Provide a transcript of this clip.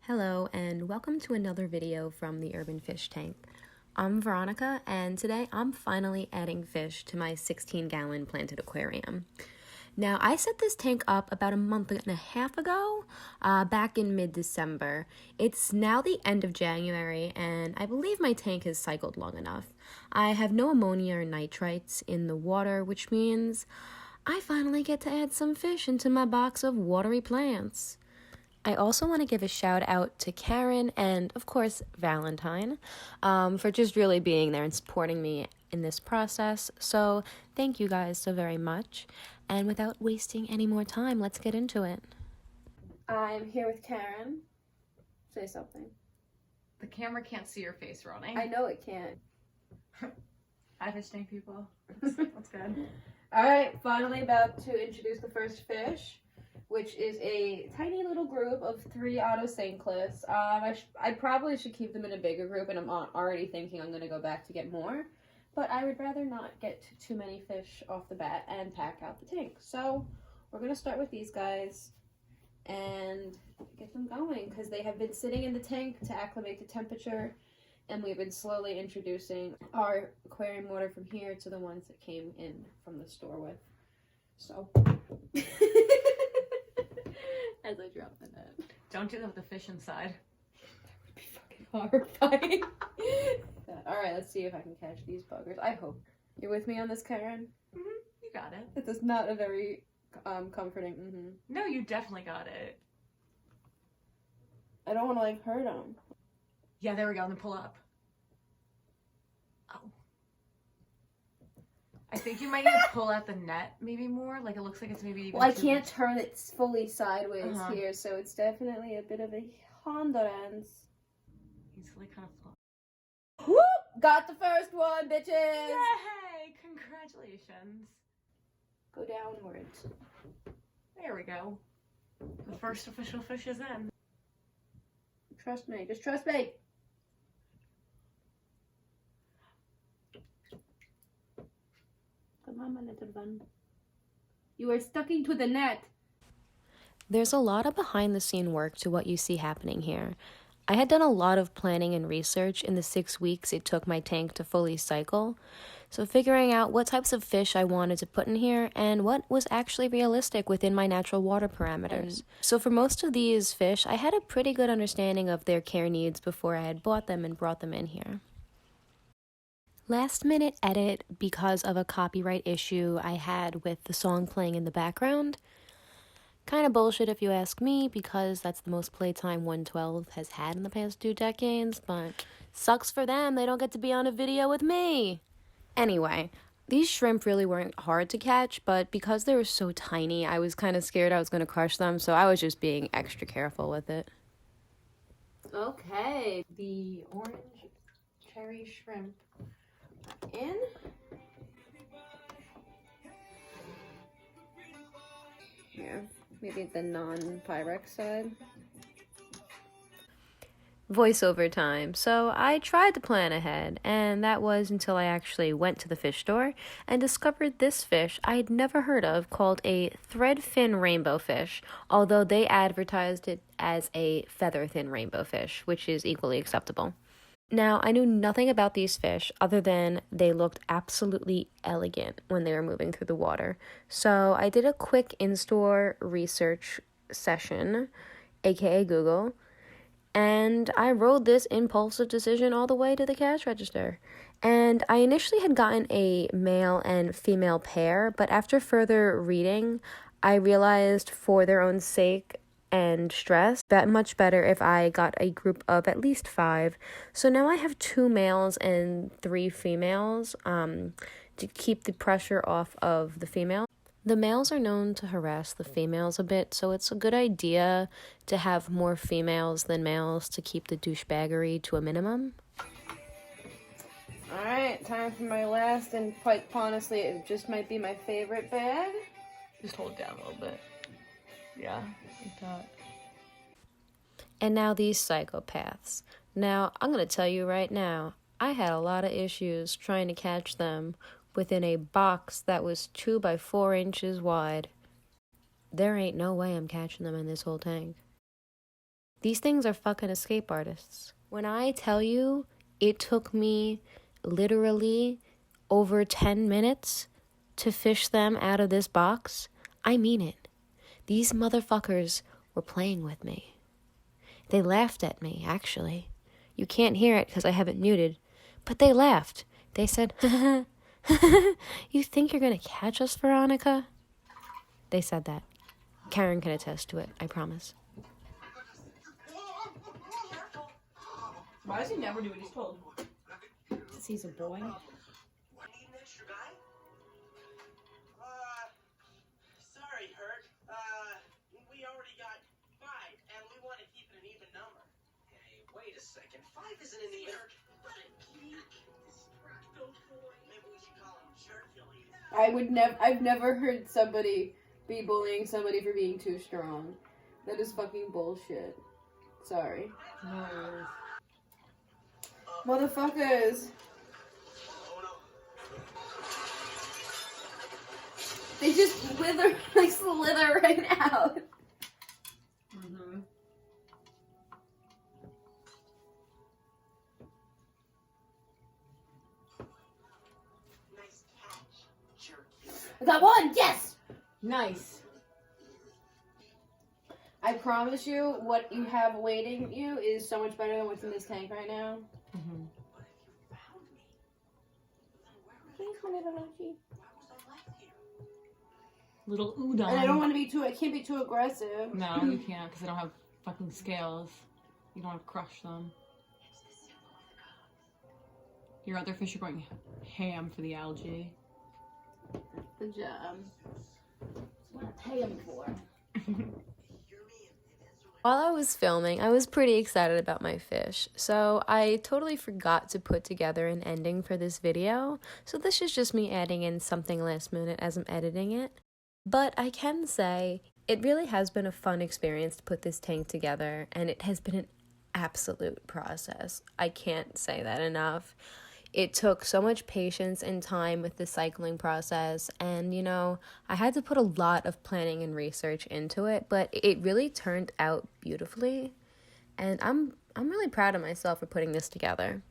Hello and welcome to another video from the Urban Fish Tank. I'm Veronica and today I'm finally adding fish to my 16-gallon planted aquarium. Now I set this tank up about a month and a half ago, back in mid-December. It's now the end of January and I believe my tank has cycled long enough. I have no ammonia or nitrites in the water, which means I finally get to add some fish into my box of watery plants. I also want to give a shout out to Karen and, of course, Valentine for just really being there and supporting me in this process. So thank you guys so very much. And without wasting any more time, let's get into it. I'm here with Karen. Say something. The camera can't see your face, Ronnie. I know it can't. Hi, fish tank people. That's good. All right, finally about to introduce the first fish, which is a tiny little group of 3 autosanclus. I probably should keep them in a bigger group, and I'm already thinking I'm going to go back to get more. But I would rather not get too many fish off the bat and pack out the tank. So we're going to start with these guys and get them going, because they have been sitting in the tank to acclimate to temperature, and we've been slowly introducing our aquarium water from here to the ones that came in from the store with. So... as I drop the net. Don't do that with the fish inside. That would be fucking horrifying. Alright, let's see if I can catch these buggers. I hope. You're with me on this, Karen? Mm-hmm. You got it. It is not a very comforting No, you definitely got it. I don't want to, like, hurt them. Yeah, there we go. Then pull up. Oh. I think you might need to pull out the net maybe more. Like, it looks like it's maybe even Well, I can't turn it fully sideways here, so it's definitely a bit of a hindrance. Easily kind of flop. Whoop! Got the first one, bitches! Yay! Congratulations. Go downwards. There we go. The first official fish is in. Trust me. Just trust me. Come on, my little one. You are stuck into the net. There's a lot of behind-the-scene work to what you see happening here. I had done a lot of planning and research in the 6 weeks it took my tank to fully cycle, so figuring out what types of fish I wanted to put in here and what was actually realistic within my natural water parameters. So for most of these fish, I had a pretty good understanding of their care needs before I had bought them and brought them in here. Last minute edit because of a copyright issue I had with the song playing in the background. Kind of bullshit if you ask me, because that's the most playtime 112 has had in the past 2 decades, but sucks for them, they don't get to be on a video with me. Anyway, these shrimp really weren't hard to catch, but because they were so tiny, I was kind of scared I was going to crush them, so I was just being extra careful with it. Okay, the orange cherry shrimp in. Here, maybe the non-Pyrex side. Voiceover time. So I tried to plan ahead, and that was until I actually went to the fish store and discovered this fish I'd never heard of called a thread-fin rainbowfish, although they advertised it as a feather-thin rainbowfish, which is equally acceptable. Now, I knew nothing about these fish other than they looked absolutely elegant when they were moving through the water. So I did a quick in-store research session, aka Google, and I rode this impulsive decision all the way to the cash register. And I initially had gotten a male and female pair, but after further reading, I realized for their own sake and stress that much better if I got a group of at least 5. So now I have 2 males and 3 females to keep the pressure off of the female. The males are known to harass the females a bit, so it's a good idea to have more females than males to keep the douchebaggery to a minimum. Alright, time for my last, and quite honestly, it just might be my favorite bag. Just hold it down a little bit. Yeah, like that. And now these psychopaths. Now, I'm going to tell you right now, I had a lot of issues trying to catch them within a box that was 2 by 4 inches wide. There ain't no way I'm catching them in this whole tank. These things are fucking escape artists. When I tell you it took me literally over 10 minutes to fish them out of this box, I mean it. These motherfuckers were playing with me. They laughed at me, actually. You can't hear it because I have it muted, but they laughed. They said, "You think you're going to catch us, Veronica?" They said that. Karen can attest to it, I promise. Why does he never do what he's told? Because he's a boy. Sorry, Herc. We already got 5, and we want to keep it an even number. Hey, wait a second. 5 isn't an even. Maybe we should call him Jerk Philly. I've never heard somebody be bullying somebody for being too strong. That is fucking bullshit. Sorry. Motherfuckers. Oh no. They just slither right out. Mm-hmm. Nice catch, Jerk. I got one, yes! Nice. I promise you, what you have awaiting you is so much better than what's in this tank right now. Mm-hmm. Thanks, my little Archie. Little udon. And I don't want to be too, I can't be too aggressive. No, you can't because they don't have fucking scales. You don't want to crush them. Your other fish are going ham for the algae. Good job. That's what I pay him for. While I was filming, I was pretty excited about my fish, so I totally forgot to put together an ending for this video, so this is just me adding in something last minute as I'm editing it. But I can say, it really has been a fun experience to put this tank together, and it has been an absolute process. I can't say that enough. It took so much patience and time with the cycling process, and I had to put a lot of planning and research into it, but it really turned out beautifully, and I'm really proud of myself for putting this together.